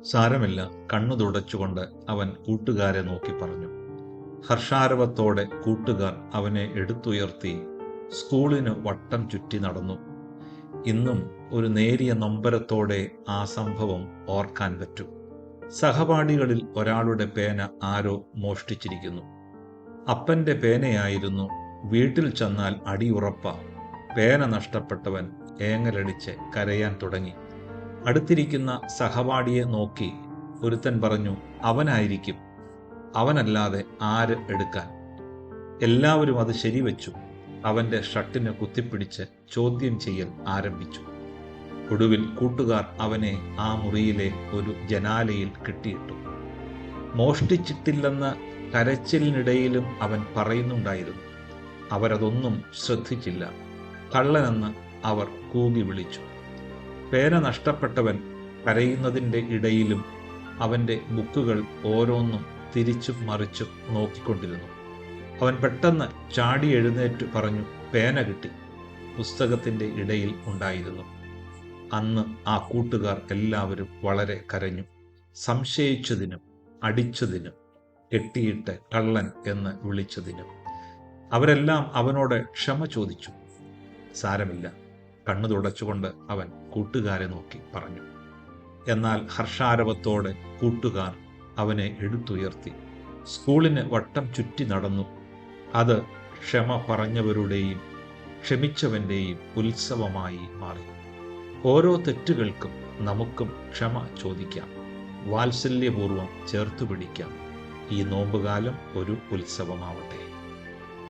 സാരമില്ല. കണ്ണു തുടച്ചുകൊണ്ട് അവൻ കൂട്ടുകാരെ നോക്കി പറഞ്ഞു. ഹർഷാരവത്തോടെ കൂട്ടുകാർ അവനെ എടുത്തുയർത്തി സ്കൂളിന് വട്ടം ചുറ്റി നടന്നു. ഇന്നും ഒരു നേരിയ നൊമ്പരത്തോടെ ആ സംഭവം ഓർക്കാൻ പറ്റും. സഹപാഠികളിൽ ഒരാളുടെ പേന ആരോ മോഷ്ടിച്ചിരിക്കുന്നു. അപ്പന്റെ പേനയായിരുന്നു. വീട്ടിൽ ചെന്നാൽ അടിയുറപ്പ. പേന നഷ്ടപ്പെട്ടവൻ ഏങ്ങലടിച്ച് കരയാൻ തുടങ്ങി. അടുത്തിരിക്കുന്ന സഹപാഠിയെ നോക്കി ഒരുത്തൻ പറഞ്ഞു, അവനായിരിക്കും, അവനല്ലാതെ ആര് എടുക്കാൻ. എല്ലാവരും അത് ശരിവെച്ചു. അവന്റെ ഷർട്ടിന് കുത്തിപ്പിടിച്ച് ചോദ്യം ചെയ്യൽ ആരംഭിച്ചു. ഒടുവിൽ കൂട്ടുകാർ അവനെ ആ മുറിയിലെ ഒരു ജനാലയിൽ കെട്ടിയിട്ടു. മോഷ്ടിച്ചിട്ടില്ലെന്ന് കരച്ചിലിനിടയിലും അവൻ പറയുന്നുണ്ടായിരുന്നു. അവരതൊന്നും ശ്രദ്ധിച്ചില്ല. കള്ളനെന്ന് അവർ കൂകി വിളിച്ചു. പേന നഷ്ടപ്പെട്ടവൻ കരയുന്നതിൻ്റെ ഇടയിലും അവൻ്റെ ബുക്കുകൾ ഓരോന്നും തിരിച്ചും മറിച്ചും നോക്കിക്കൊണ്ടിരുന്നു. അവൻ പെട്ടെന്ന് ചാടി എഴുന്നേറ്റ് പറഞ്ഞു, പേന കിട്ടി. പുസ്തകത്തിൻ്റെ ഇടയിൽ ഉണ്ടായിരുന്നു. അന്ന് ആ കൂട്ടുകാർ എല്ലാവരും വളരെ കരഞ്ഞു. സംശയിച്ചതിനും അടിച്ചതിനും കെട്ടിയിട്ട് കള്ളൻ എന്ന് വിളിച്ചതിനും. അവരെല്ലാം അവനോട് ക്ഷമ ചോദിച്ചു. സാരമില്ല, കണ്ണു തുടച്ചുകൊണ്ട് അവൻ കൂട്ടുകാരെ നോക്കി പറഞ്ഞു. എന്നാൽ ഹർഷാരവത്തോടെ കൂട്ടുകാർ അവനെ എടുത്തുയർത്തി സ്കൂളിന് വട്ടം ചുറ്റി നടന്നു. അത് ക്ഷമ പറഞ്ഞവരുടെയും ക്ഷമിച്ചവൻ്റെയും ഉത്സവമായി മാറി. ഓരോ തെറ്റുകൾക്കും നമുക്കും ക്ഷമ ചോദിക്കാം, വാത്സല്യപൂർവം ചേർത്തു പിടിക്കാം. ഈ നോമ്പുകാലം ഒരു ഉത്സവമാവട്ടെ.